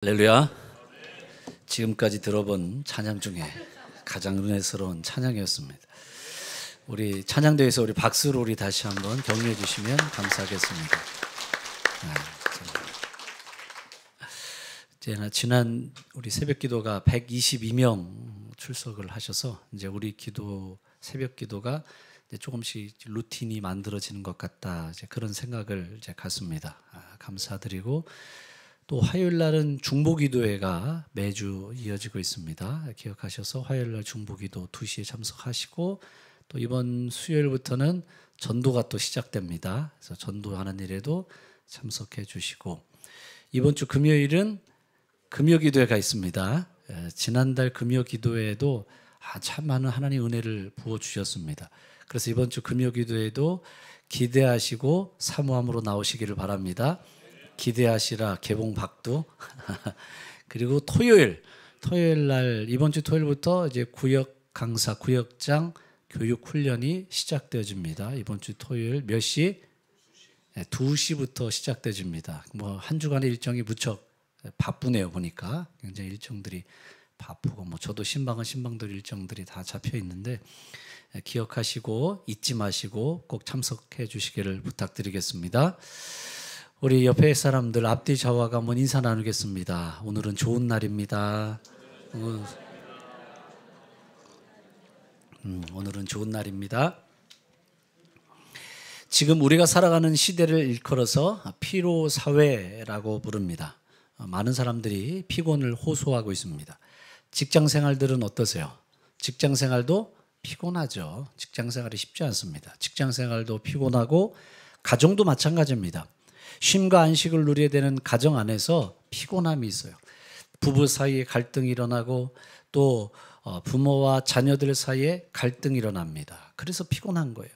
할렐루야. 지금까지 들어본 찬양 중에 가장 은혜스러운 찬양이었습니다. 우리 찬양대에서 우리 박수로 우리 다시 한번 격려해 주시면 감사하겠습니다. 지난 우리 새벽기도가 122명 출석을 하셔서 이제 우리 기도 새벽 기도가 이제 조금씩 루틴이 만들어지는 것 같다, 이제 그런 생각을 이제 갖습니다. 감사드리고, 또 화요일 날은 중보기도회가 매주 이어지고 있습니다. 기억하셔서 화요일 날 중보기도 2시에 참석하시고, 또 이번 수요일부터는 전도가 또 시작됩니다. 그래서 전도하는 일에도 참석해 주시고, 이번 주 금요일은 금요기도회가 있습니다. 지난달 금요기도회에도 참 많은 하나님 은혜를 부어주셨습니다. 그래서 이번 주 금요기도회도 기대하시고 사모함으로 나오시기를 바랍니다. 기대하시라 개봉 박두. 그리고 토요일 날 이번 주 토요일부터 이제 구역 강사 구역장 교육 훈련이 시작되어집니다. 이번 주 토요일 몇 시? 2시부터 시작되어집니다. 뭐 한 주간의 일정이 무척 바쁘네요. 보니까 굉장히 일정들이 바쁘고, 뭐 저도 신방대로 일정들이 다 잡혀 있는데, 기억하시고 잊지 마시고 꼭 참석해 주시기를 부탁드리겠습니다. 우리 옆에 사람들 앞뒤 좌우가 한번 인사 나누겠습니다. 오늘은 좋은 날입니다. 오늘은 좋은 날입니다. 지금 우리가 살아가는 시대를 일컬어서 피로사회라고 부릅니다. 많은 사람들이 피곤을 호소하고 있습니다. 직장생활들은 어떠세요? 직장생활도 피곤하죠. 직장생활이 쉽지 않습니다. 직장생활도 피곤하고 가정도 마찬가지입니다. 쉼과 안식을 누려야 되는 가정 안에서 피곤함이 있어요. 부부 사이에 갈등이 일어나고, 또 부모와 자녀들 사이에 갈등이 일어납니다. 그래서 피곤한 거예요.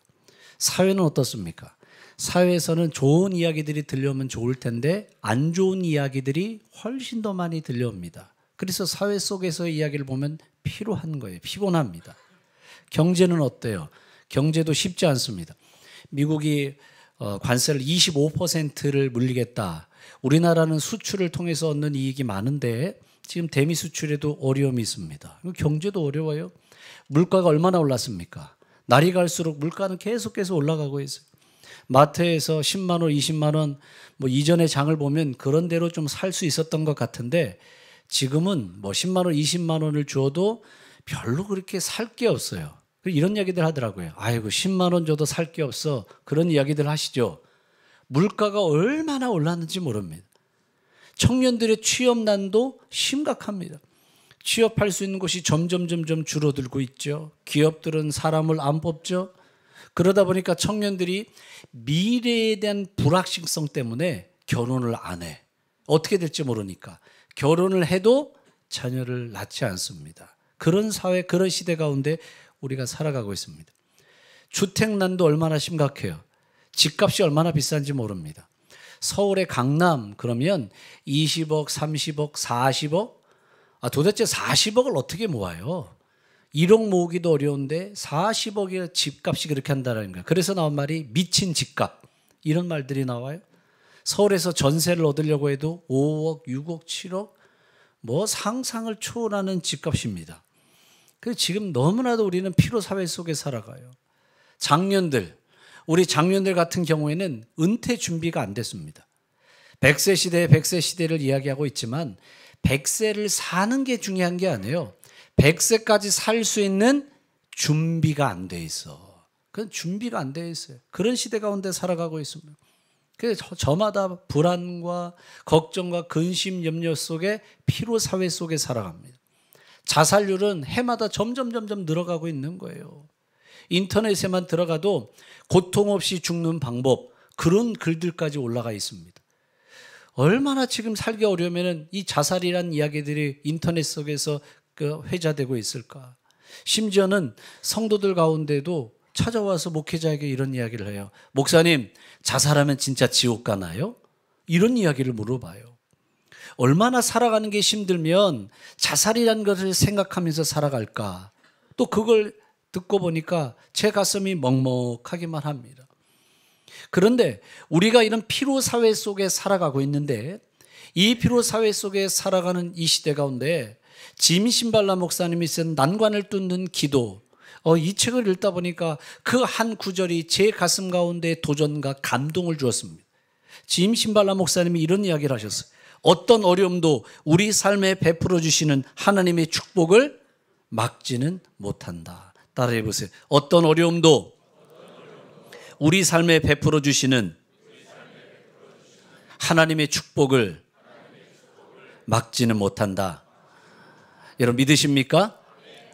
사회는 어떻습니까? 사회에서는 좋은 이야기들이 들려오면 좋을 텐데 안 좋은 이야기들이 훨씬 더 많이 들려옵니다. 그래서 사회 속에서의 이야기를 보면 피로한 거예요. 피곤합니다. 경제는 어때요? 경제도 쉽지 않습니다. 미국이 관세를 25%를 물리겠다. 우리나라는 수출을 통해서 얻는 이익이 많은데 지금 대미 수출에도 어려움이 있습니다. 경제도 어려워요. 물가가 얼마나 올랐습니까? 날이 갈수록 물가는 계속해서 올라가고 있어요. 마트에서 10만 원, 20만 원, 뭐 이전에 장을 보면 그런 대로 좀 살 수 있었던 것 같은데, 지금은 뭐 10만 원, 20만 원을 줘도 별로 그렇게 살 게 없어요. 이런 이야기들 하더라고요. 아이고 10만 원 줘도 살 게 없어. 그런 이야기들 하시죠. 물가가 얼마나 올랐는지 모릅니다. 청년들의 취업난도 심각합니다. 취업할 수 있는 곳이 점점 줄어들고 있죠. 기업들은 사람을 안 뽑죠. 그러다 보니까 청년들이 미래에 대한 불확실성 때문에 결혼을 안 해. 어떻게 될지 모르니까. 결혼을 해도 자녀를 낳지 않습니다. 그런 사회, 그런 시대 가운데 우리가 살아가고 있습니다. 주택난도 얼마나 심각해요. 집값이 얼마나 비싼지 모릅니다. 서울의 강남 그러면 20억, 30억, 40억? 도대체 40억을 어떻게 모아요? 1억 모으기도 어려운데 40억의 집값이 그렇게 한다는 거예요. 그래서 나온 말이 미친 집값, 이런 말들이 나와요. 서울에서 전세를 얻으려고 해도 5억, 6억, 7억, 뭐 상상을 초월하는 집값입니다. 그래서 지금 너무나도 우리는 피로사회 속에 살아가요. 우리 장년들 같은 경우에는 은퇴 준비가 안 됐습니다. 100세 시대에 100세 시대를 이야기하고 있지만 100세를 사는 게 중요한 게 아니에요. 100세까지 살 수 있는 준비가 안 돼 있어. 그건 준비가 안 돼 있어요. 그런 시대 가운데 살아가고 있습니다. 그래서 저마다 불안과 걱정과 근심, 염려 속에 피로사회 속에 살아갑니다. 자살률은 해마다 점점 늘어가고 있는 거예요. 인터넷에만 들어가도 고통 없이 죽는 방법, 그런 글들까지 올라가 있습니다. 얼마나 지금 살기 어려우면 이 자살이란 이야기들이 인터넷 속에서 회자되고 있을까. 심지어는 성도들 가운데도 찾아와서 목회자에게 이런 이야기를 해요. 목사님, 자살하면 진짜 지옥 가나요? 이런 이야기를 물어봐요. 얼마나 살아가는 게 힘들면 자살이라는 것을 생각하면서 살아갈까. 또 그걸 듣고 보니까 제 가슴이 먹먹하기만 합니다. 그런데 우리가 이런 피로사회 속에 살아가고 있는데, 이 피로 사회 속에 살아가는 이 시대 가운데 짐 신발라 목사님이 쓴 난관을 뚫는 기도, 이 책을 읽다 보니까 그 한 구절이 제 가슴 가운데 도전과 감동을 주었습니다. 짐 신발라 목사님이 이런 이야기를 하셨어요. 어떤 어려움도 우리 삶에 베풀어 주시는 하나님의 축복을 막지는 못한다. 따라해 보세요. 어떤 어려움도 우리 삶에 베풀어 주시는 하나님의 축복을 막지는 못한다. 여러분 믿으십니까?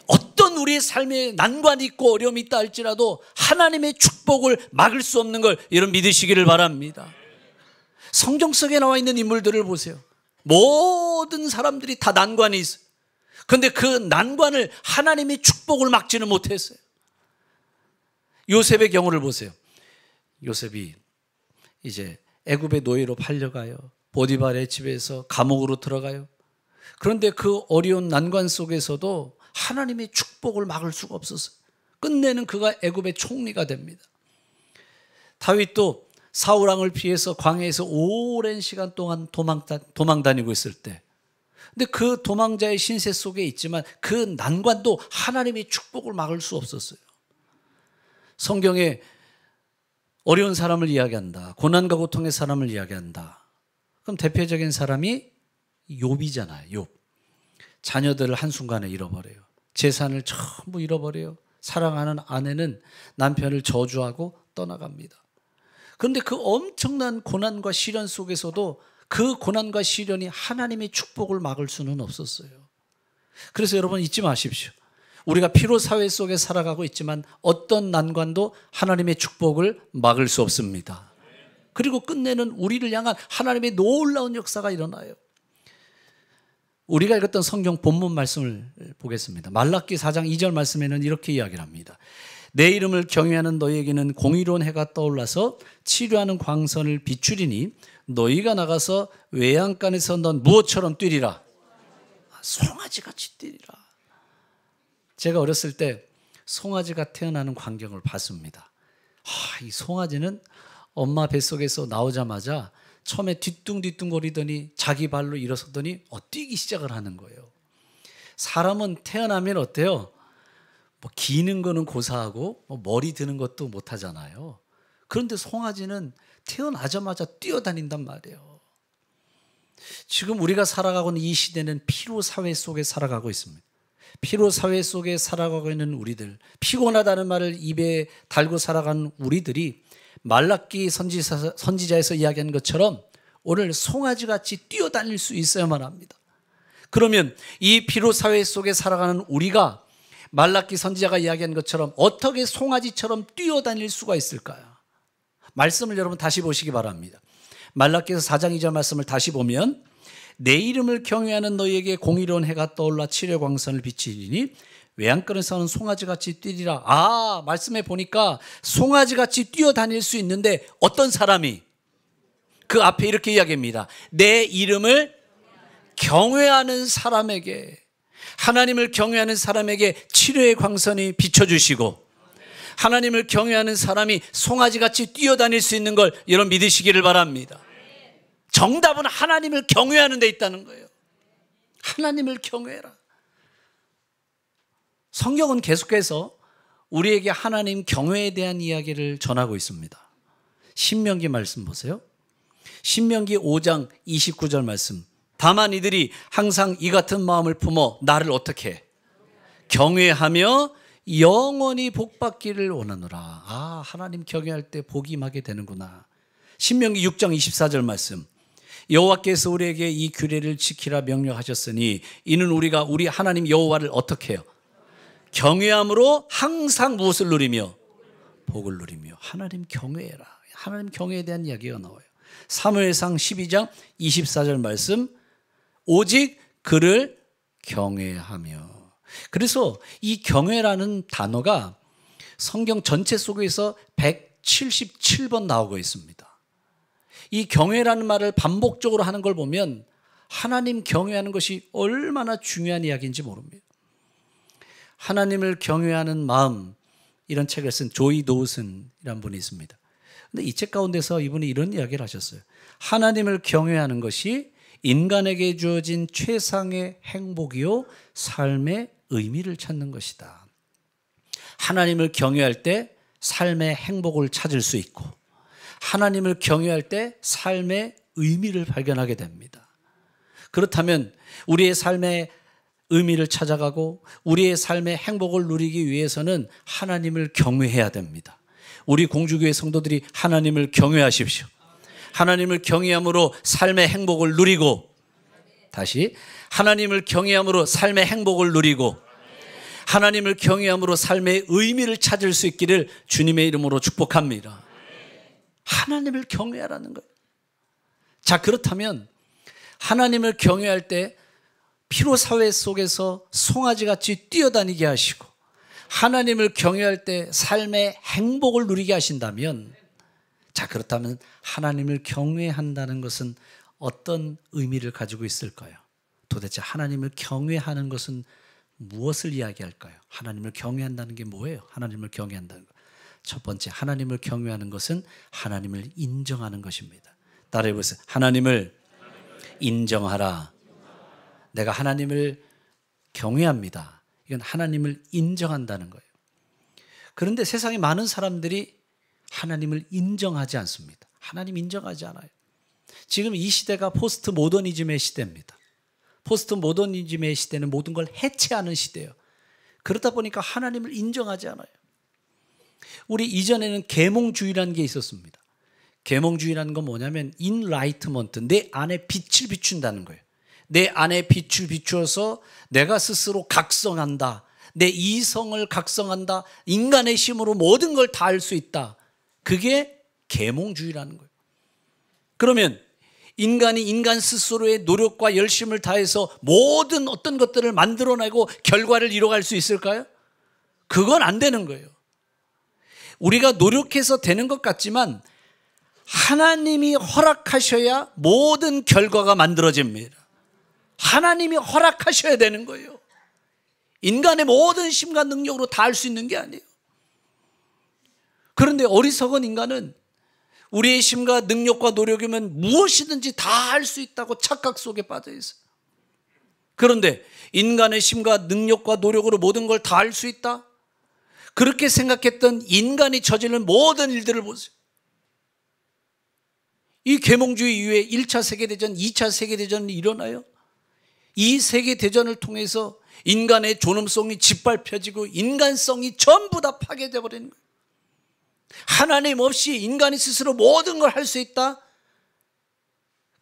어떤 우리의 삶에 난관이 있고 어려움이 있다 할지라도 하나님의 축복을 막을 수 없는 걸 여러분 믿으시기를 바랍니다. 성경 속에 나와 있는 인물들을 보세요. 모든 사람들이 다 난관이 있어요. 그런데 그 난관을 하나님의 축복을 막지는 못했어요. 요셉의 경우를 보세요. 요셉이 이제 애굽의 노예로 팔려가요. 보디발의 집에서 감옥으로 들어가요. 그런데 그 어려운 난관 속에서도 하나님의 축복을 막을 수가 없었어요. 끝내는 그가 애굽의 총리가 됩니다. 다윗도 사울 왕을 피해서 광야에서 오랜 시간 동안 도망 다니고 있을 때, 근데 그 도망자의 신세 속에 있지만 그 난관도 하나님의 축복을 막을 수 없었어요. 성경에 어려운 사람을 이야기한다, 고난과 고통의 사람을 이야기한다. 그럼 대표적인 사람이 욥이잖아요. 욥. 자녀들을 한순간에 잃어버려요. 재산을 전부 잃어버려요. 사랑하는 아내는 남편을 저주하고 떠나갑니다. 그런데 그 엄청난 고난과 시련 속에서도 그 고난과 시련이 하나님의 축복을 막을 수는 없었어요. 그래서 여러분 잊지 마십시오. 우리가 피로사회 속에 살아가고 있지만 어떤 난관도 하나님의 축복을 막을 수 없습니다. 그리고 끝내는 우리를 향한 하나님의 놀라운 역사가 일어나요. 우리가 읽었던 성경 본문 말씀을 보겠습니다. 말라기 4장 2절 말씀에는 이렇게 이야기를 합니다. 내 이름을 경외하는 너희에게는 공의로운 해가 떠올라서 치료하는 광선을 비추리니 너희가 나가서 외양간에서 넌 무엇처럼 뛰리라? 송아지같이 뛰리라. 제가 어렸을 때 송아지가 태어나는 광경을 봤습니다. 이 송아지는 엄마 뱃속에서 나오자마자 처음에 뒤뚱뒤뚱거리더니 자기 발로 일어서더니 뛰기 시작을 하는 거예요. 사람은 태어나면 어때요? 기는 거는 고사하고 머리 드는 것도 못하잖아요. 그런데 송아지는 태어나자마자 뛰어다닌단 말이에요. 지금 우리가 살아가고 있는 이 시대는 피로사회 속에 살아가고 있습니다. 피로사회 속에 살아가고 있는 우리들, 피곤하다는 말을 입에 달고 살아가는 우리들이 말라기 선지자에서 이야기한 것처럼 오늘 송아지같이 뛰어다닐 수 있어야만 합니다. 그러면 이 피로사회 속에 살아가는 우리가 말라기 선지자가 이야기한 것처럼 어떻게 송아지처럼 뛰어다닐 수가 있을까요? 말씀을 여러분 다시 보시기 바랍니다. 말라기서 4장 2절 말씀을 다시 보면 내 이름을 경외하는 너희에게 공의로운 해가 떠올라 칠의 광선을 비치리니 외양간에서는 송아지같이 뛰리라. 말씀해 보니까 송아지같이 뛰어다닐 수 있는데 어떤 사람이? 그 앞에 이렇게 이야기합니다. 내 이름을 경외하는 사람에게, 하나님을 경외하는 사람에게 치료의 광선이 비춰주시고 하나님을 경외하는 사람이 송아지같이 뛰어다닐 수 있는 걸 여러분 믿으시기를 바랍니다. 정답은 하나님을 경외하는 데 있다는 거예요. 하나님을 경외해라. 성경은 계속해서 우리에게 하나님 경외에 대한 이야기를 전하고 있습니다. 신명기 말씀 보세요. 신명기 5장 29절 말씀. 다만 이들이 항상 이 같은 마음을 품어 나를 어떻게 해? 경외하며 영원히 복받기를 원하노라. 하나님 경외할 때 복이 임하게 되는구나. 신명기 6장 24절 말씀. 여호와께서 우리에게 이 규례를 지키라 명령하셨으니 이는 우리가 우리 하나님 여호와를 어떻게 해요? 경외함으로 항상 무엇을 누리며? 복을 누리며. 하나님 경외해라. 하나님 경외에 대한 이야기가 나와요. 사무엘상 12장 24절 말씀. 오직 그를 경외하며. 그래서 이 경외라는 단어가 성경 전체 속에서 177번 나오고 있습니다. 이 경외라는 말을 반복적으로 하는 걸 보면 하나님 경외하는 것이 얼마나 중요한 이야기인지 모릅니다. 하나님을 경외하는 마음, 이런 책을 쓴 조이 도우슨이라는 분이 있습니다. 근데 이 책 가운데서 이분이 이런 이야기를 하셨어요. 하나님을 경외하는 것이 인간에게 주어진 최상의 행복이요 삶의 의미를 찾는 것이다. 하나님을 경외할 때 삶의 행복을 찾을 수 있고 하나님을 경외할 때 삶의 의미를 발견하게 됩니다. 그렇다면 우리의 삶의 의미를 찾아가고 우리의 삶의 행복을 누리기 위해서는 하나님을 경외해야 됩니다. 우리 공주교회 성도들이 하나님을 경외하십시오. 하나님을 경외함으로 삶의 행복을 누리고, 다시 하나님을 경외함으로 삶의 행복을 누리고 하나님을 경외함으로 삶의 의미를 찾을 수 있기를 주님의 이름으로 축복합니다. 하나님을 경외하라는 거예요. 자, 그렇다면 하나님을 경외할 때 피로사회 속에서 송아지같이 뛰어다니게 하시고 하나님을 경외할 때 삶의 행복을 누리게 하신다면, 자, 그렇다면 하나님을 경외한다는 것은 어떤 의미를 가지고 있을까요? 도대체 하나님을 경외하는 것은 무엇을 이야기할까요? 하나님을 경외한다는 게 뭐예요? 하나님을 경외한다는 것. 첫 번째, 하나님을 경외하는 것은 하나님을 인정하는 것입니다. 따라해 보세요. 하나님을 인정하라. 내가 하나님을 경외합니다. 이건 하나님을 인정한다는 거예요. 그런데 세상에 많은 사람들이 하나님을 인정하지 않습니다. 하나님 인정하지 않아요. 지금 이 시대가 포스트 모더니즘의 시대입니다. 포스트 모더니즘의 시대는 모든 걸 해체하는 시대예요. 그러다 보니까 하나님을 인정하지 않아요. 우리 이전에는 계몽주의라는 게 있었습니다. 계몽주의라는 건 뭐냐면 인라이트먼트, 내 안에 빛을 비춘다는 거예요. 내 안에 빛을 비추어서 내가 스스로 각성한다. 내 이성을 각성한다. 인간의 힘으로 모든 걸 다 할 수 있다. 그게 계몽주의라는 거예요. 그러면 인간이 인간 스스로의 노력과 열심을 다해서 모든 어떤 것들을 만들어내고 결과를 이뤄갈 수 있을까요? 그건 안 되는 거예요. 우리가 노력해서 되는 것 같지만 하나님이 허락하셔야 모든 결과가 만들어집니다. 하나님이 허락하셔야 되는 거예요. 인간의 모든 힘과 능력으로 다 할 수 있는 게 아니에요. 그런데 어리석은 인간은 우리의 힘과 능력과 노력이면 무엇이든지 다 할 수 있다고 착각 속에 빠져 있어요. 그런데 인간의 힘과 능력과 노력으로 모든 걸 다 할 수 있다? 그렇게 생각했던 인간이 저지른 모든 일들을 보세요. 이 계몽주의 이후에 1차 세계대전, 2차 세계대전이 일어나요. 이 세계대전을 통해서 인간의 존엄성이 짓밟혀지고 인간성이 전부 다 파괴되어 버리는 거예요. 하나님 없이 인간이 스스로 모든 걸 할 수 있다?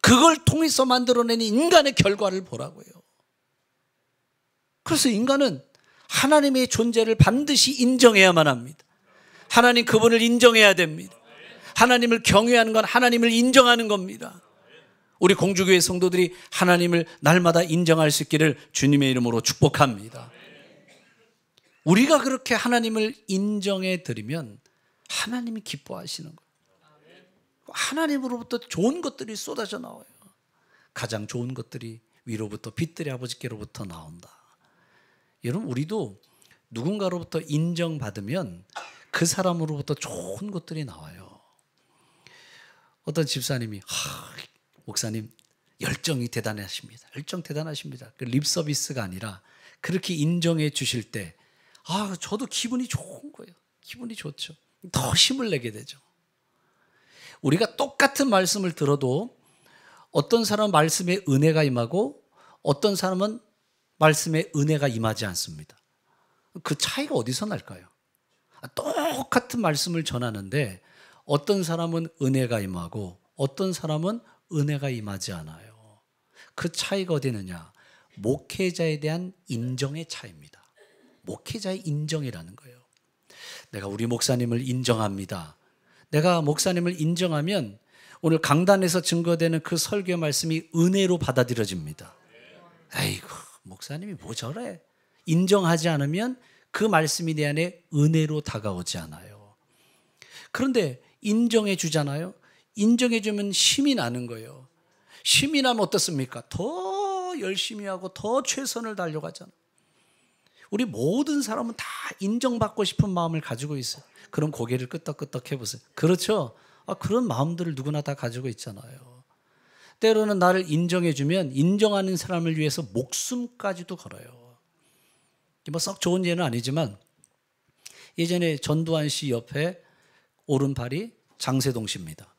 그걸 통해서 만들어낸 인간의 결과를 보라고요. 그래서 인간은 하나님의 존재를 반드시 인정해야만 합니다. 하나님 그분을 인정해야 됩니다. 하나님을 경외하는 건 하나님을 인정하는 겁니다. 우리 공주교회 성도들이 하나님을 날마다 인정할 수 있기를 주님의 이름으로 축복합니다. 우리가 그렇게 하나님을 인정해 드리면 하나님이 기뻐하시는 거예요. 하나님으로부터 좋은 것들이 쏟아져 나와요. 가장 좋은 것들이 위로부터 빛들의 아버지께로부터 나온다. 여러분, 우리도 누군가로부터 인정받으면 그 사람으로부터 좋은 것들이 나와요. 어떤 집사님이 목사님 열정이 대단하십니다. 열정 대단하십니다. 그 립 서비스가 아니라 그렇게 인정해 주실 때 저도 기분이 좋은 거예요. 기분이 좋죠. 더 힘을 내게 되죠. 우리가 똑같은 말씀을 들어도 어떤 사람은 말씀에 은혜가 임하고 어떤 사람은 말씀에 은혜가 임하지 않습니다. 그 차이가 어디서 날까요? 똑같은 말씀을 전하는데 어떤 사람은 은혜가 임하고 어떤 사람은 은혜가 임하지 않아요. 그 차이가 어디 있느냐? 목회자에 대한 인정의 차이입니다. 목회자의 인정이라는 거예요. 내가 우리 목사님을 인정합니다. 내가 목사님을 인정하면 오늘 강단에서 증거되는 그 설교 말씀이 은혜로 받아들여집니다. 아이고, 목사님이 뭐 저래? 인정하지 않으면 그 말씀이 내 안에 은혜로 다가오지 않아요. 그런데 인정해 주잖아요. 인정해 주면 힘이 나는 거예요. 힘이 나면 어떻습니까? 더 열심히 하고 더 최선을 다하려고 우리 모든 사람은 다 인정받고 싶은 마음을 가지고 있어요. 그럼 고개를 끄덕끄덕 해보세요. 그렇죠? 그런 마음들을 누구나 다 가지고 있잖아요. 때로는 나를 인정해주면 인정하는 사람을 위해서 목숨까지도 걸어요. 뭐 썩 좋은 예는 아니지만 예전에 전두환 씨 옆에 오른팔이 장세동 씨입니다.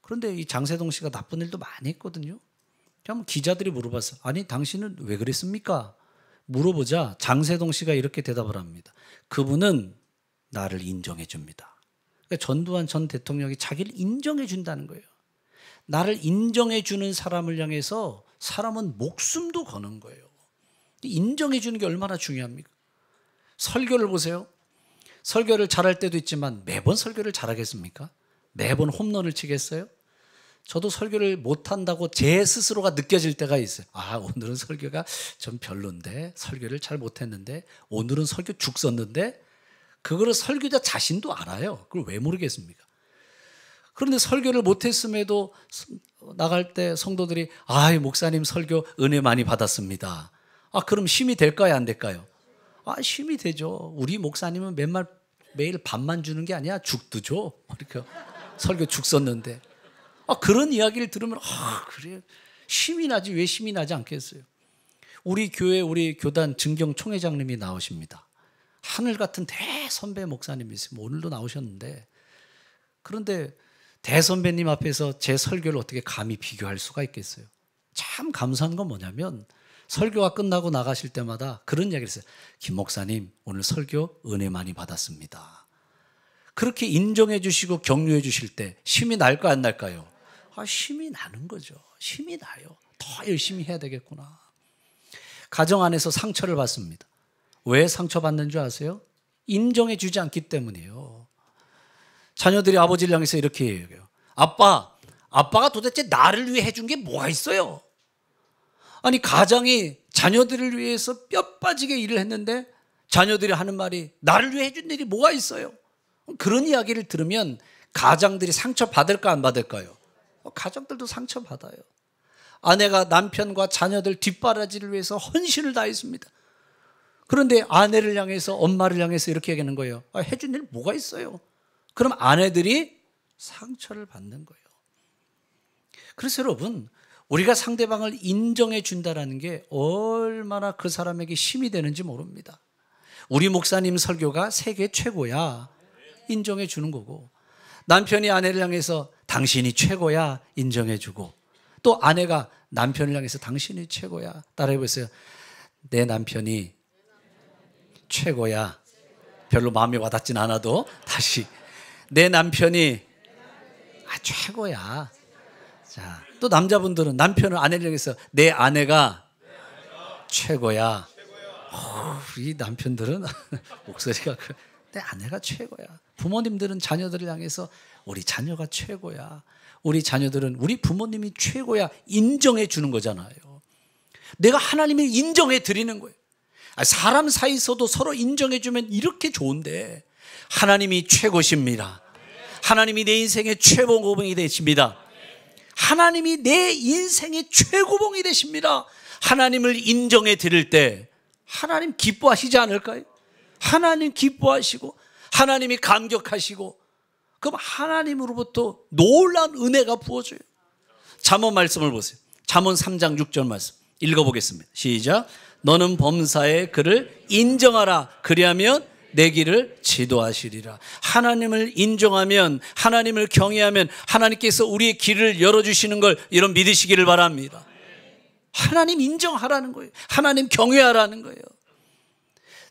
그런데 이 장세동 씨가 나쁜 일도 많이 했거든요. 그럼 기자들이 물어봤어요. 아니 당신은 왜 그랬습니까? 물어보자 장세동 씨가 이렇게 대답을 합니다. 그분은 나를 인정해 줍니다. 그러니까 전두환 전 대통령이 자기를 인정해 준다는 거예요. 나를 인정해 주는 사람을 향해서 사람은 목숨도 거는 거예요. 인정해 주는 게 얼마나 중요합니까? 설교를 보세요. 설교를 잘할 때도 있지만 매번 설교를 잘하겠습니까? 매번 홈런을 치겠어요? 저도 설교를 못한다고 제 스스로가 느껴질 때가 있어요. 아, 오늘은 설교가 좀 별론데, 설교를 잘 못했는데, 오늘은 설교 죽 썼는데, 그거를 설교자 자신도 알아요. 그걸 왜 모르겠습니까? 그런데 설교를 못했음에도 나갈 때 성도들이 아, 목사님 설교 은혜 많이 받았습니다. 아, 그럼 힘이 될까요? 안 될까요? 아, 힘이 되죠. 우리 목사님은 매일 밥만 주는 게 아니야. 죽도 줘. 이렇게 설교 죽 썼는데. 아, 그런 이야기를 들으면 아, 그래. 힘이 나지. 왜 힘이 나지 않겠어요? 우리 교회 우리 교단 증경 총회장님이 나오십니다. 하늘 같은 대선배 목사님이세요. 오늘도 나오셨는데. 그런데 대선배님 앞에서 제 설교를 어떻게 감히 비교할 수가 있겠어요? 참 감사한 건 뭐냐면 설교가 끝나고 나가실 때마다 그런 이야기를 했어요. 김 목사님 오늘 설교 은혜 많이 받았습니다. 그렇게 인정해 주시고 격려해 주실 때 힘이 날까 안 날까요? 아, 힘이 나는 거죠. 힘이 나요. 더 열심히 해야 되겠구나. 가정 안에서 상처를 받습니다. 왜 상처받는 줄 아세요? 인정해 주지 않기 때문이에요. 자녀들이 아버지를 향해서 이렇게 얘기해요. 아빠가 도대체 나를 위해 해준 게 뭐가 있어요? 아니 가장이 자녀들을 위해서 뼈 빠지게 일을 했는데 자녀들이 하는 말이 나를 위해 해준 일이 뭐가 있어요? 그런 이야기를 들으면 가장들이 상처받을까 안 받을까요? 가장들도 상처받아요. 아내가 남편과 자녀들 뒷바라지를 위해서 헌신을 다했습니다. 그런데 아내를 향해서 엄마를 향해서 이렇게 얘기하는 거예요. 아, 해준 일 뭐가 있어요? 그럼 아내들이 상처를 받는 거예요. 그래서 여러분 우리가 상대방을 인정해 준다는 게 얼마나 그 사람에게 힘이 되는지 모릅니다. 우리 목사님 설교가 세계 최고야 인정해 주는 거고 남편이 아내를 향해서 당신이 최고야 인정해 주고 또 아내가 남편을 향해서 당신이 최고야 따라해 보세요. 내 남편이 최고야. 별로 마음에 와닿진 않아도 다시 내 남편이 최고야. 자, 또 남자분들은 남편을 아내를 향해서 내 아내가 최고야. 우리 남편들은 목소리가 내 아내가 최고야. 부모님들은 자녀들을 향해서 우리 자녀가 최고야. 우리 자녀들은 우리 부모님이 최고야. 인정해 주는 거잖아요. 내가 하나님을 인정해 드리는 거예요. 사람 사이에서도 서로 인정해 주면 이렇게 좋은데 하나님이 최고십니다. 하나님이 내 인생의 최고봉이 되십니다. 하나님이 내 인생의 최고봉이 되십니다. 하나님을 인정해 드릴 때 하나님 기뻐하시지 않을까요? 하나님 기뻐하시고 하나님이 감격하시고 그럼 하나님으로부터 놀라운 은혜가 부어져요. 잠언 말씀을 보세요. 잠언 3장 6절 말씀 읽어보겠습니다. 시작. 너는 범사에 그를 인정하라. 그리하면 내 길을 지도하시리라. 하나님을 인정하면 하나님을 경외하면 하나님께서 우리의 길을 열어주시는 걸 여러분 믿으시기를 바랍니다. 하나님 인정하라는 거예요. 하나님 경외하라는 거예요.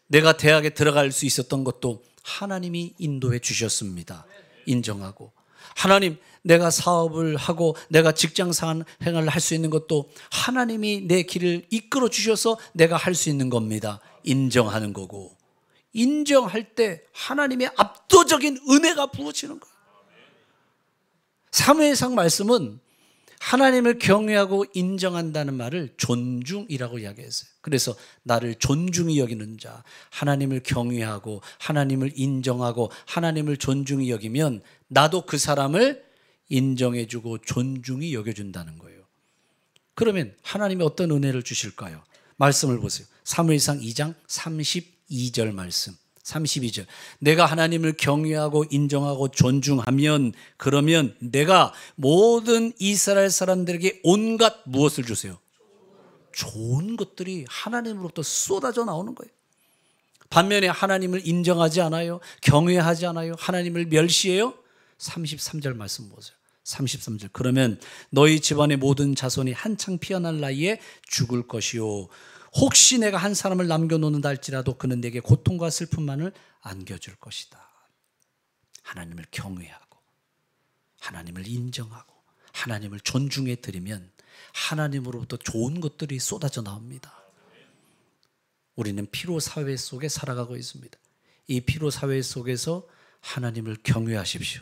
내가 대학에 들어갈 수 있었던 것도 하나님이 인도해 주셨습니다. 인정하고 하나님 내가 사업을 하고 내가 직장 생활을 할 수 있는 것도 하나님이 내 길을 이끌어 주셔서 내가 할 수 있는 겁니다. 인정하는 거고 인정할 때 하나님의 압도적인 은혜가 부어지는 거예요. 사무엘상 말씀은 하나님을 경외하고 인정한다는 말을 존중이라고 이야기했어요. 그래서 나를 존중히 여기는 자, 하나님을 경외하고 하나님을 인정하고 하나님을 존중히 여기면 나도 그 사람을 인정해주고 존중히 여겨준다는 거예요. 그러면 하나님이 어떤 은혜를 주실까요? 말씀을 보세요. 사무엘상 2장 32절 말씀 32절. 내가 하나님을 경외하고 인정하고 존중하면 그러면 내가 모든 이스라엘 사람들에게 온갖 무엇을 주세요? 좋은 것들이 하나님으로부터 쏟아져 나오는 거예요. 반면에 하나님을 인정하지 않아요. 경외하지 않아요. 하나님을 멸시해요. 33절 말씀 보세요. 33절. 그러면 너희 집안의 모든 자손이 한창 피어날 나이에 죽을 것이요. 혹시 내가 한 사람을 남겨놓는다 할지라도 그는 내게 고통과 슬픔만을 안겨줄 것이다. 하나님을 경외하고 하나님을 인정하고 하나님을 존중해 드리면 하나님으로부터 좋은 것들이 쏟아져 나옵니다. 우리는 피로 사회 속에 살아가고 있습니다. 이 피로 사회 속에서 하나님을 경외하십시오.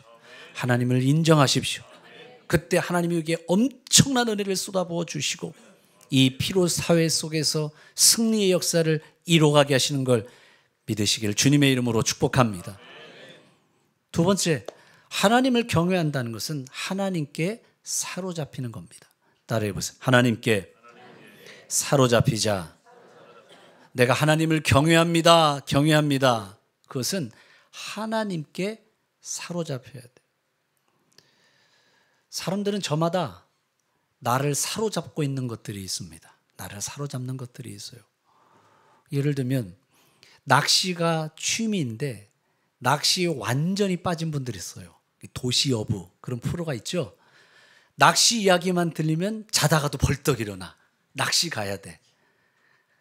하나님을 인정하십시오. 그때 하나님에게 엄청난 은혜를 쏟아부어 주시고 이 피로 사회 속에서 승리의 역사를 이루어가게 하시는 걸 믿으시길 주님의 이름으로 축복합니다. 두 번째, 하나님을 경외한다는 것은 하나님께 사로잡히는 겁니다. 따라해 보세요. 하나님께 사로잡히자. 내가 하나님을 경외합니다. 경외합니다. 그것은 하나님께 사로잡혀야 돼. 사람들은 저마다 나를 사로잡고 있는 것들이 있습니다. 나를 사로잡는 것들이 있어요. 예를 들면 낚시가 취미인데 낚시에 완전히 빠진 분들이 있어요. 도시여부 그런 프로가 있죠. 낚시 이야기만 들리면 자다가도 벌떡 일어나. 낚시 가야 돼.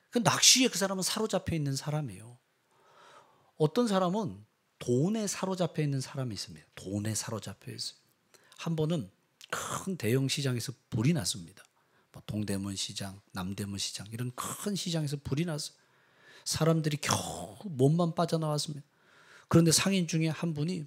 그 낚시에 그 사람은 사로잡혀 있는 사람이에요. 어떤 사람은 돈에 사로잡혀 있는 사람이 있습니다. 돈에 사로잡혀 있어요. 한 번은 큰 대형 시장에서 불이 났습니다. 동대문 시장, 남대문 시장 이런 큰 시장에서 불이 났어요. 사람들이 겨우 몸만 빠져나왔습니다. 그런데 상인 중에 한 분이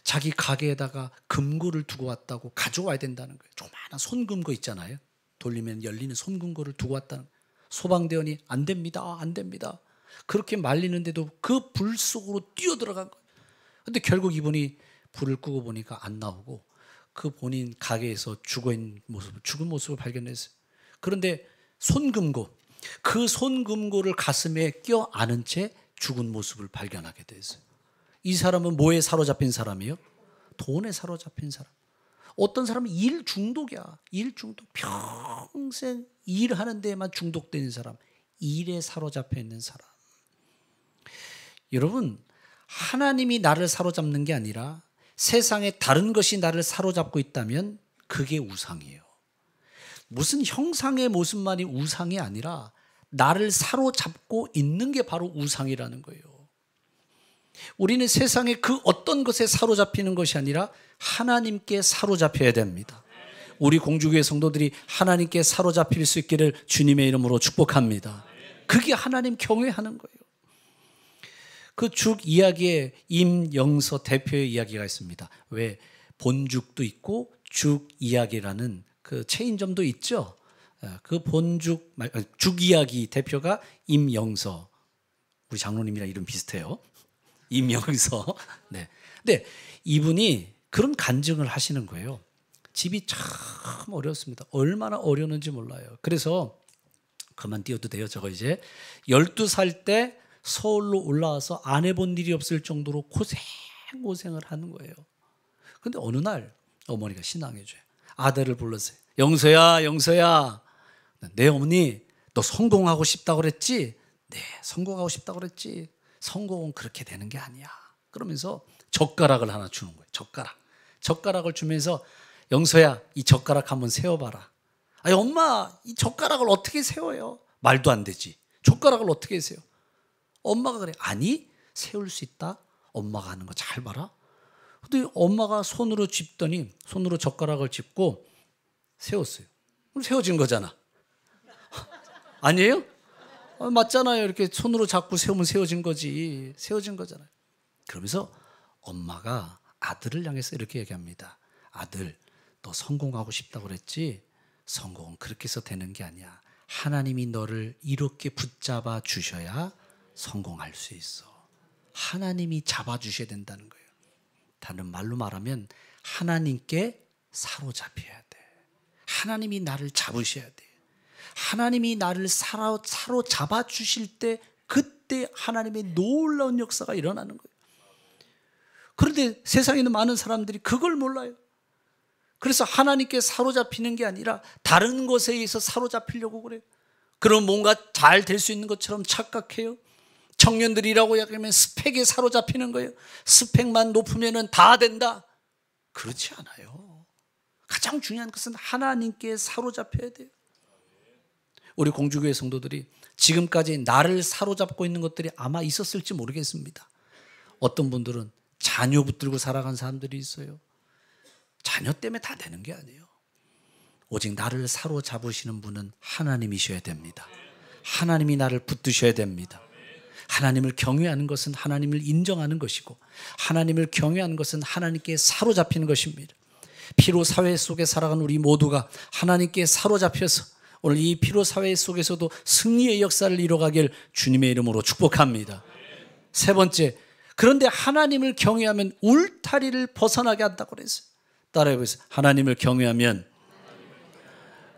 자기 가게에다가 금고를 두고 왔다고 가져와야 된다는 거예요. 조그마한 손금고 있잖아요. 돌리면 열리는 손금고를 두고 왔다는 거예요. 소방대원이 안 됩니다. 안 됩니다. 그렇게 말리는데도 그 불 속으로 뛰어들어간 거예요. 그런데 결국 이분이 불을 끄고 보니까 안 나오고 그 본인 가게에서 죽은 모습을 발견했어요. 그런데 손금고, 그 손금고를 가슴에 껴 안은 채 죽은 모습을 발견하게 됐어요. 이 사람은 뭐에 사로잡힌 사람이에요? 돈에 사로잡힌 사람. 어떤 사람은 일 중독이야. 일 중독. 평생 일하는 데에만 중독된 사람. 일에 사로잡혀 있는 사람. 여러분, 하나님이 나를 사로잡는 게 아니라 세상에 다른 것이 나를 사로잡고 있다면 그게 우상이에요. 무슨 형상의 모습만이 우상이 아니라 나를 사로잡고 있는 게 바로 우상이라는 거예요. 우리는 세상에 그 어떤 것에 사로잡히는 것이 아니라 하나님께 사로잡혀야 됩니다. 우리 공주교회 성도들이 하나님께 사로잡힐 수 있기를 주님의 이름으로 축복합니다. 그게 하나님 경외하는 거예요. 그 죽 이야기에 임영서 대표의 이야기가 있습니다. 왜 본죽도 있고 죽 이야기라는 그 체인점도 있죠. 그 죽 이야기 대표가 임영서. 우리 장로님이랑 이름 비슷해요. 임영서. 네. 근데 이분이 그런 간증을 하시는 거예요. 집이 참 어려웠습니다. 얼마나 어려웠는지 몰라요. 그래서 그만 띄워도 돼요. 저거 이제 12살 때 서울로 올라와서 안 해본 일이 없을 정도로 고생을 하는 거예요. 근데 어느 날 어머니가 신앙해줘요. 아들을 불렀어요. 영서야, 영서야. 네 어머니, 너 성공하고 싶다고 그랬지? 네, 성공하고 싶다고 그랬지. 성공은 그렇게 되는 게 아니야. 그러면서 젓가락을 하나 주는 거예요. 젓가락을 주면서 영서야, 이 젓가락 한번 세워봐라. 아니 엄마, 이 젓가락을 어떻게 세워요? 말도 안 되지. 젓가락을 어떻게 세워? 엄마가 그래. 아니, 세울 수 있다. 엄마가 하는 거 잘 봐라. 근데 엄마가 손으로 짚더니 손으로 젓가락을 짚고 세웠어요. 그럼 세워진 거잖아. 아니에요? 맞잖아요. 이렇게 손으로 잡고 세우면 세워진 거지. 세워진 거잖아요. 그러면서 엄마가 아들을 향해서 이렇게 얘기합니다. 아들, 너 성공하고 싶다고 그랬지? 성공은 그렇게 해서 되는 게 아니야. 하나님이 너를 이렇게 붙잡아 주셔야 성공할 수 있어. 하나님이 잡아주셔야 된다는 거예요. 다른 말로 말하면 하나님께 사로잡혀야 돼. 하나님이 나를 잡으셔야 돼. 하나님이 나를 사로잡아 주실 때 그때 그때 하나님의 놀라운 역사가 일어나는 거예요. 그런데 세상에 있는 많은 사람들이 그걸 몰라요. 그래서 하나님께 사로잡히는 게 아니라 다른 것에 의해서 사로잡히려고 그래요. 그럼 뭔가 잘 될 수 있는 것처럼 착각해요. 청년들이라고 하면 스펙에 사로잡히는 거예요. 스펙만 높으면 다 된다. 그렇지 않아요. 가장 중요한 것은 하나님께 사로잡혀야 돼요. 우리 공주교회 성도들이 지금까지 나를 사로잡고 있는 것들이 아마 있었을지 모르겠습니다. 어떤 분들은 자녀 붙들고 살아간 사람들이 있어요. 자녀 때문에 다 되는 게 아니에요. 오직 나를 사로잡으시는 분은 하나님이셔야 됩니다. 하나님이 나를 붙드셔야 됩니다. 하나님을 경외하는 것은 하나님을 인정하는 것이고, 하나님을 경외하는 것은 하나님께 사로잡히는 것입니다. 피로 사회 속에 살아가는 우리 모두가 하나님께 사로잡혀서 오늘 이 피로 사회 속에서도 승리의 역사를 이뤄가길 주님의 이름으로 축복합니다. 세 번째, 그런데 하나님을 경외하면 울타리를 벗어나게 한다고 그랬어요. 따라해보세요. 하나님을 경외하면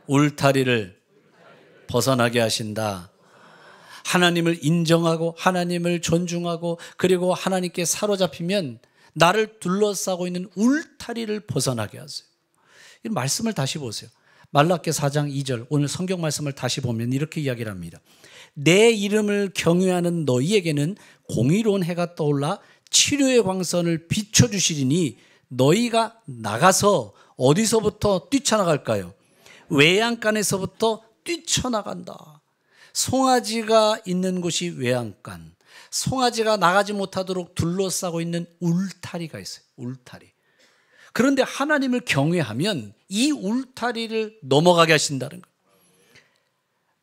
울타리를 벗어나게 하신다. 하나님을 인정하고 하나님을 존중하고 그리고 하나님께 사로잡히면 나를 둘러싸고 있는 울타리를 벗어나게 하세요. 이 말씀을 다시 보세요. 말라기 4장 2절, 오늘 성경 말씀을 다시 보면 이렇게 이야기를 합니다. 내 이름을 경외하는 너희에게는 공의로운 해가 떠올라 치료의 광선을 비춰주시리니 너희가 나가서 어디서부터 뛰쳐나갈까요? 외양간에서부터 뛰쳐나간다. 송아지가 있는 곳이 외양간, 송아지가 나가지 못하도록 둘러싸고 있는 울타리가 있어요. 울타리. 그런데 하나님을 경외하면 이 울타리를 넘어가게 하신다는 거예요.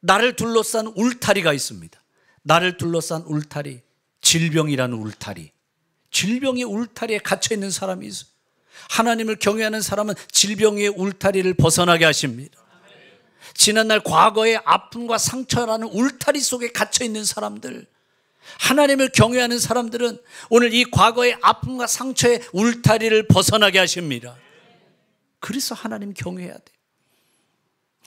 나를 둘러싼 울타리가 있습니다. 나를 둘러싼 울타리, 질병이라는 울타리. 질병의 울타리에 갇혀있는 사람이 있어요. 하나님을 경외하는 사람은 질병의 울타리를 벗어나게 하십니다. 지난날 과거의 아픔과 상처라는 울타리 속에 갇혀있는 사람들, 하나님을 경외하는 사람들은 오늘 이 과거의 아픔과 상처의 울타리를 벗어나게 하십니다. 그래서 하나님 경외해야 돼요.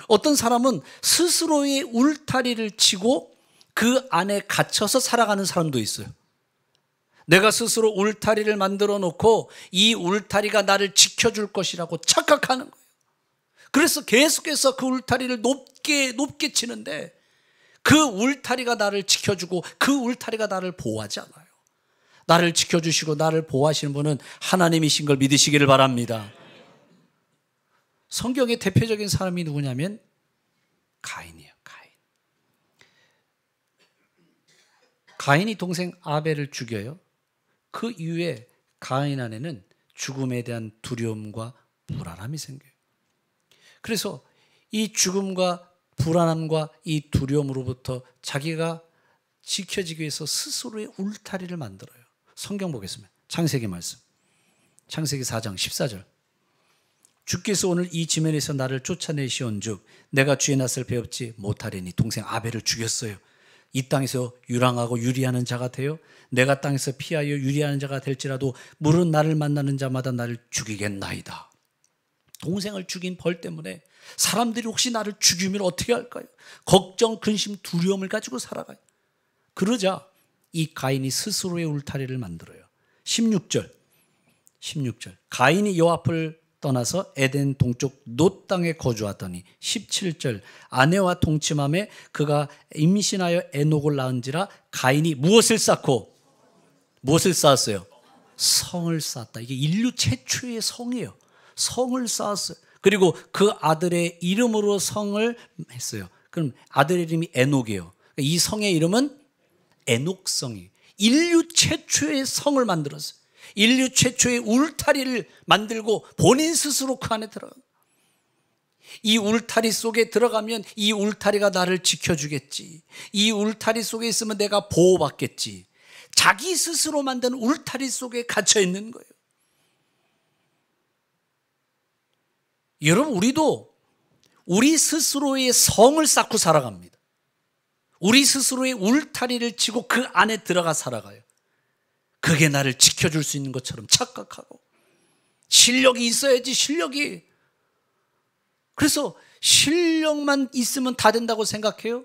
어떤 사람은 스스로의 울타리를 치고 그 안에 갇혀서 살아가는 사람도 있어요. 내가 스스로 울타리를 만들어 놓고 이 울타리가 나를 지켜줄 것이라고 착각하는 거예요. 그래서 계속해서 그 울타리를 높게 치는데 그 울타리가 나를 지켜주고 그 울타리가 나를 보호하지 않아요. 나를 지켜주시고 나를 보호하시는 분은 하나님이신 걸 믿으시기를 바랍니다. 성경의 대표적인 사람이 누구냐면 가인이에요. 가인이 동생 아벨을 죽여요. 그 이후에 가인 안에는 죽음에 대한 두려움과 불안함이 생겨요. 그래서 이 죽음과 불안함과 이 두려움으로부터 자기가 지켜지기 위해서 스스로의 울타리를 만들어요. 성경 보겠습니다. 창세기 말씀. 창세기 4장 14절. 주께서 오늘 이 지면에서 나를 쫓아내시온즉 내가 주의 낯을 배웁지 못하리니 동생 아벨을 죽였어요. 이 땅에서 유랑하고 유리하는 자가 되어 내가 땅에서 피하여 유리하는 자가 될지라도 물은 나를 만나는 자마다 나를 죽이겠나이다. 동생을 죽인 벌 때문에 사람들이 혹시 나를 죽이면 어떻게 할까요? 걱정, 근심, 두려움을 가지고 살아가요. 그러자 이 가인이 스스로의 울타리를 만들어요. 16절 가인이 여호와 앞을 떠나서 에덴 동쪽 놋 땅에 거주하더니 17절 아내와 동침함에 그가 임신하여 에녹을 낳은지라 가인이 무엇을 쌓고 무엇을 쌓았어요? 성을 쌓았다. 이게 인류 최초의 성이에요. 성을 쌓았어요. 그리고 그 아들의 이름으로 성을 했어요. 그럼 아들의 이름이 에녹이에요. 이 성의 이름은 에녹성이. 인류 최초의 성을 만들었어요. 인류 최초의 울타리를 만들고 본인 스스로 그 안에 들어가. 이 울타리 속에 들어가면 이 울타리가 나를 지켜주겠지. 이 울타리 속에 있으면 내가 보호받겠지. 자기 스스로 만든 울타리 속에 갇혀 있는 거예요. 여러분, 우리도 우리 스스로의 성을 쌓고 살아갑니다. 우리 스스로의 울타리를 치고 그 안에 들어가 살아가요. 그게 나를 지켜줄 수 있는 것처럼 착각하고 실력이 있어야지. 실력이. 그래서 실력만 있으면 다 된다고 생각해요?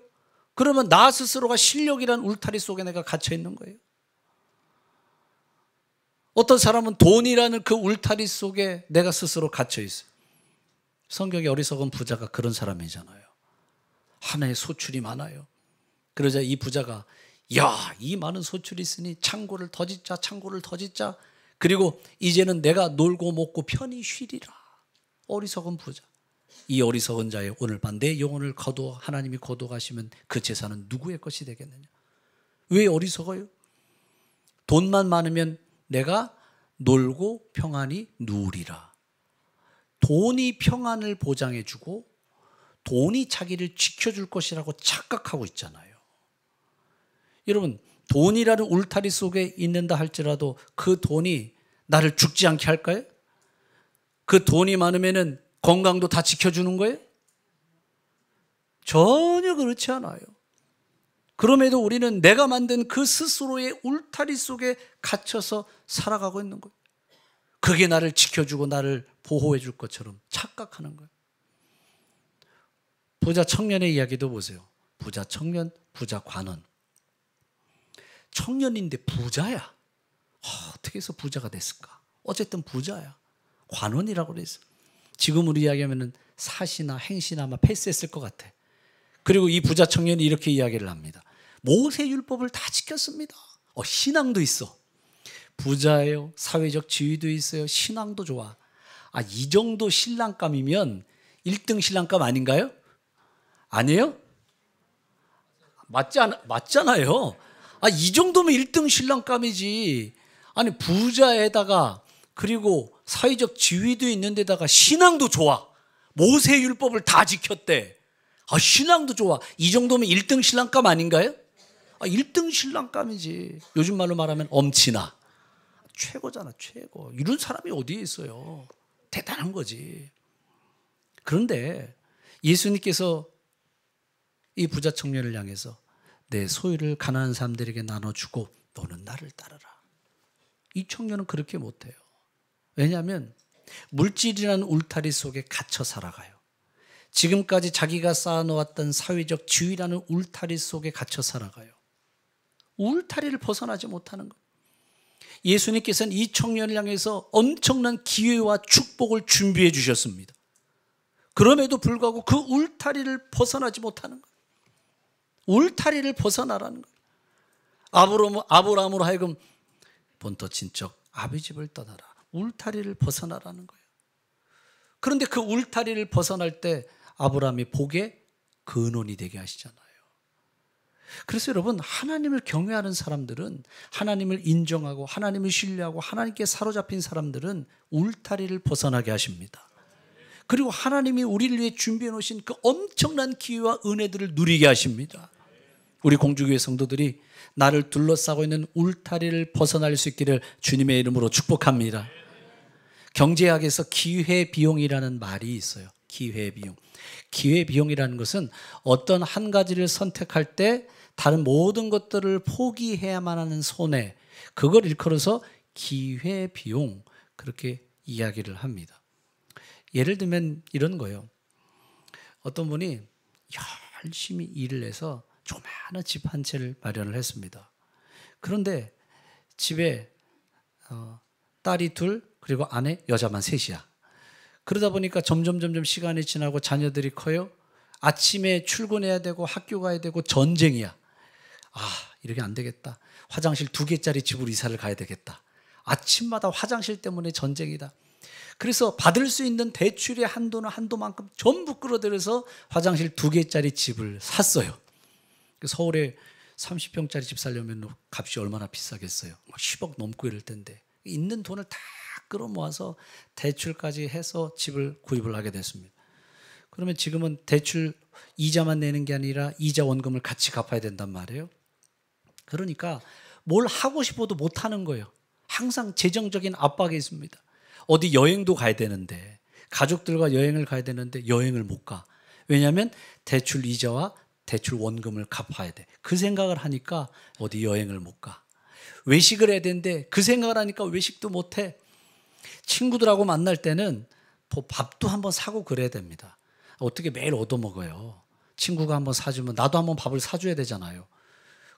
그러면 나 스스로가 실력이란 울타리 속에 내가 갇혀 있는 거예요. 어떤 사람은 돈이라는 그 울타리 속에 내가 스스로 갇혀 있어요. 성경의 어리석은 부자가 그런 사람이잖아요. 하나의 소출이 많아요. 그러자 이 부자가 야, 이 많은 소출이 있으니 창고를 더 짓자, 창고를 더 짓자. 그리고 이제는 내가 놀고 먹고 편히 쉬리라. 어리석은 부자. 이 어리석은 자의 오늘 밤 내 영혼을 하나님이 거두가시면 그 재산은 누구의 것이 되겠느냐? 왜 어리석어요? 돈만 많으면 내가 놀고 평안히 누우리라. 돈이 평안을 보장해주고 돈이 자기를 지켜줄 것이라고 착각하고 있잖아요. 여러분, 돈이라는 울타리 속에 있는다 할지라도 그 돈이 나를 죽지 않게 할까요? 그 돈이 많으면은 건강도 다 지켜주는 거예요? 전혀 그렇지 않아요. 그럼에도 우리는 내가 만든 그 스스로의 울타리 속에 갇혀서 살아가고 있는 거예요. 그게 나를 지켜주고 나를 보호해 줄 것처럼 착각하는 거예요. 부자 청년의 이야기도 보세요. 부자 청년, 부자 관원. 청년인데 부자야. 어떻게 해서 부자가 됐을까? 어쨌든 부자야. 관원이라고 그랬어요. 지금으로 이야기하면 사시나 행시나 아마 패스했을 것 같아. 그리고 이 부자 청년이 이렇게 이야기를 합니다. 모세율법을 다 지켰습니다. 신앙도 있어. 부자예요. 사회적 지위도 있어요. 신앙도 좋아. 이 정도 신랑감이면 1등 신랑감 아닌가요? 아니에요? 맞잖아요. 이 정도면 1등 신랑감이지. 아니, 부자에다가 그리고 사회적 지위도 있는 데다가 신앙도 좋아. 모세율법을 다 지켰대. 신앙도 좋아. 이 정도면 1등 신랑감 아닌가요? 1등 신랑감이지. 요즘 말로 말하면 엄친아. 최고잖아, 최고. 이런 사람이 어디에 있어요? 대단한 거지. 그런데 예수님께서 이 부자 청년을 향해서 내 소유를 가난한 사람들에게 나눠주고 너는 나를 따르라. 이 청년은 그렇게 못해요. 왜냐하면 물질이라는 울타리 속에 갇혀 살아가요. 지금까지 자기가 쌓아놓았던 사회적 지위라는 울타리 속에 갇혀 살아가요. 울타리를 벗어나지 못하는 거예요. 예수님께서는 이 청년을 향해서 엄청난 기회와 축복을 준비해 주셨습니다. 그럼에도 불구하고 그 울타리를 벗어나지 못하는 거예요. 울타리를 벗어나라는 거예요. 아브라함으로 하여금 본토 친척 아비 집을 떠나라. 울타리를 벗어나라는 거예요. 그런데 그 울타리를 벗어날 때 아브라함이 복의 근원이 되게 하시잖아요. 그래서 여러분, 하나님을 경외하는 사람들은, 하나님을 인정하고 하나님을 신뢰하고 하나님께 사로잡힌 사람들은 울타리를 벗어나게 하십니다. 그리고 하나님이 우리를 위해 준비해 놓으신 그 엄청난 기회와 은혜들을 누리게 하십니다. 우리 공주교회 성도들이 나를 둘러싸고 있는 울타리를 벗어날 수 있기를 주님의 이름으로 축복합니다. 경제학에서 기회비용이라는 말이 있어요. 기회비용. 기회비용이라는 것은 어떤 한 가지를 선택할 때 다른 모든 것들을 포기해야만 하는 손해, 그걸 일컬어서 기회비용, 그렇게 이야기를 합니다. 예를 들면 이런 거예요. 어떤 분이 열심히 일을 해서 조그마한 집 한 채를 마련을 했습니다. 그런데 집에 딸이 둘, 그리고 아내, 여자만 셋이야. 그러다 보니까 점점 시간이 지나고 자녀들이 커요. 아침에 출근해야 되고 학교 가야 되고 전쟁이야. 이렇게 안 되겠다. 화장실 2개짜리 집으로 이사를 가야 되겠다. 아침마다 화장실 때문에 전쟁이다. 그래서 받을 수 있는 대출의 한도는 한도만큼 전부 끌어들여서 화장실 2개짜리 집을 샀어요. 서울에 30평짜리 집 살려면 값이 얼마나 비싸겠어요. 10억 넘고 이럴 텐데 있는 돈을 다 끌어모아서 대출까지 해서 집을 구입을 하게 됐습니다. 그러면 지금은 대출 이자만 내는 게 아니라 이자 원금을 같이 갚아야 된단 말이에요. 그러니까 뭘 하고 싶어도 못 하는 거예요. 항상 재정적인 압박이 있습니다. 어디 여행도 가야 되는데, 가족들과 여행을 가야 되는데 여행을 못 가. 왜냐하면 대출 이자와 대출 원금을 갚아야 돼. 그 생각을 하니까 어디 여행을 못 가. 외식을 해야 되는데 그 생각을 하니까 외식도 못 해. 친구들하고 만날 때는 밥도 한번 사고 그래야 됩니다. 어떻게 매일 얻어먹어요. 친구가 한번 사주면 나도 한번 밥을 사줘야 되잖아요.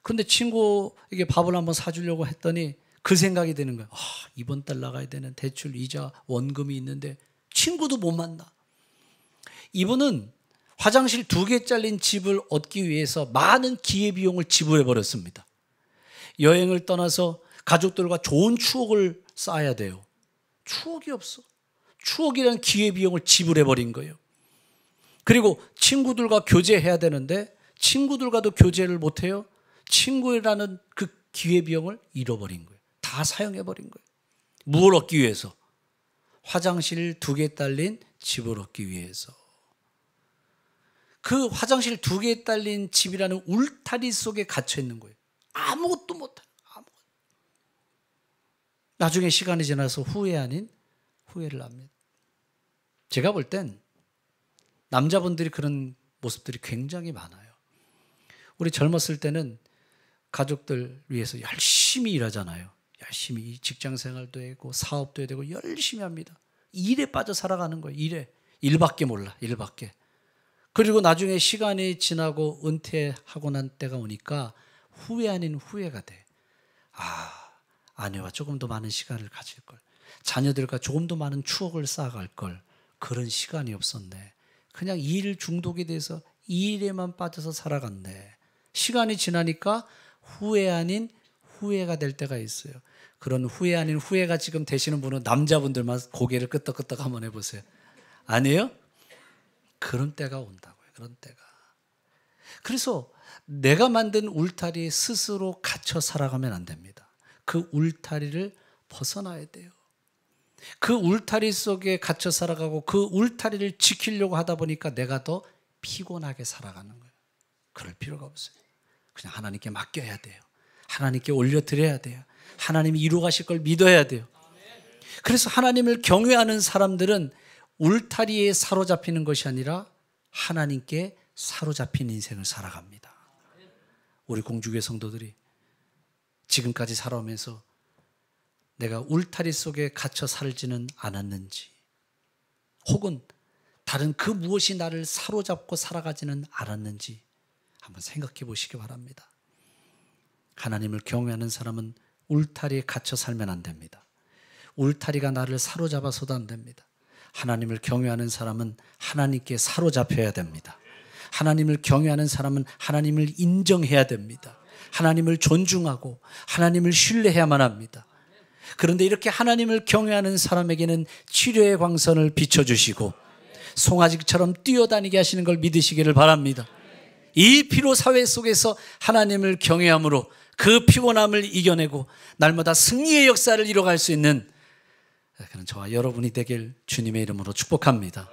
근데 친구에게 밥을 한번 사주려고 했더니 그 생각이 드는 거예요. 이번 달 나가야 되는 대출, 이자, 원금이 있는데 친구도 못 만나. 이분은 화장실 2개 잘린 집을 얻기 위해서 많은 기회비용을 지불해 버렸습니다. 여행을 떠나서 가족들과 좋은 추억을 쌓아야 돼요. 추억이 없어. 추억이라는 기회비용을 지불해 버린 거예요. 그리고 친구들과 교제해야 되는데 친구들과도 교제를 못해요. 친구라는 그 기회비용을 잃어버린 거예요. 다 사용해버린 거예요. 무엇을 얻기 위해서? 화장실 2개 딸린 집을 얻기 위해서. 그 화장실 2개 딸린 집이라는 울타리 속에 갇혀 있는 거예요. 아무것도 못해요. 아무것도. 나중에 시간이 지나서 후회 아닌 후회를 합니다. 제가 볼 땐 남자분들이 그런 모습들이 굉장히 많아요. 우리 젊었을 때는 가족들 위해서 열심히 일하잖아요. 열심히 직장 생활도 하고 사업도 해야 되고 열심히 합니다. 일에 빠져 살아가는 거예요. 일밖에 몰라. 일밖에. 그리고 나중에 시간이 지나고 은퇴하고 난 때가 오니까 후회 아닌 후회가 돼. 아내와 조금 더 많은 시간을 가질 걸. 자녀들과 조금 더 많은 추억을 쌓아갈 걸. 그런 시간이 없었네. 그냥 일 중독이 돼서 일에만 빠져서 살아갔네. 시간이 지나니까 후회 아닌 후회가 될 때가 있어요. 그런 후회 아닌 후회가 지금 되시는 분은 남자분들만 고개를 끄덕끄덕 한번 해보세요. 아니에요? 그런 때가 온다고요. 그런 때가. 그래서 내가 만든 울타리에 스스로 갇혀 살아가면 안 됩니다. 그 울타리를 벗어나야 돼요. 그 울타리 속에 갇혀 살아가고 그 울타리를 지키려고 하다 보니까 내가 더 피곤하게 살아가는 거예요. 그럴 필요가 없어요. 그냥 하나님께 맡겨야 돼요. 하나님께 올려드려야 돼요. 하나님이 이루어가실 걸 믿어야 돼요. 그래서 하나님을 경외하는 사람들은 울타리에 사로잡히는 것이 아니라 하나님께 사로잡힌 인생을 살아갑니다. 우리 공주교회 성도들이 지금까지 살아오면서 내가 울타리 속에 갇혀 살지는 않았는지, 혹은 다른 그 무엇이 나를 사로잡고 살아가지는 않았는지 한번 생각해 보시기 바랍니다. 하나님을 경외하는 사람은 울타리에 갇혀 살면 안 됩니다. 울타리가 나를 사로잡아서도 안 됩니다. 하나님을 경외하는 사람은 하나님께 사로잡혀야 됩니다. 하나님을 경외하는 사람은 하나님을 인정해야 됩니다. 하나님을 존중하고 하나님을 신뢰해야만 합니다. 그런데 이렇게 하나님을 경외하는 사람에게는 치료의 광선을 비춰주시고 송아지처럼 뛰어다니게 하시는 걸 믿으시기를 바랍니다. 이 피로 사회 속에서 하나님을 경외함으로 그 피곤함을 이겨내고 날마다 승리의 역사를 이뤄갈 수 있는 그런 저와 여러분이 되길 주님의 이름으로 축복합니다.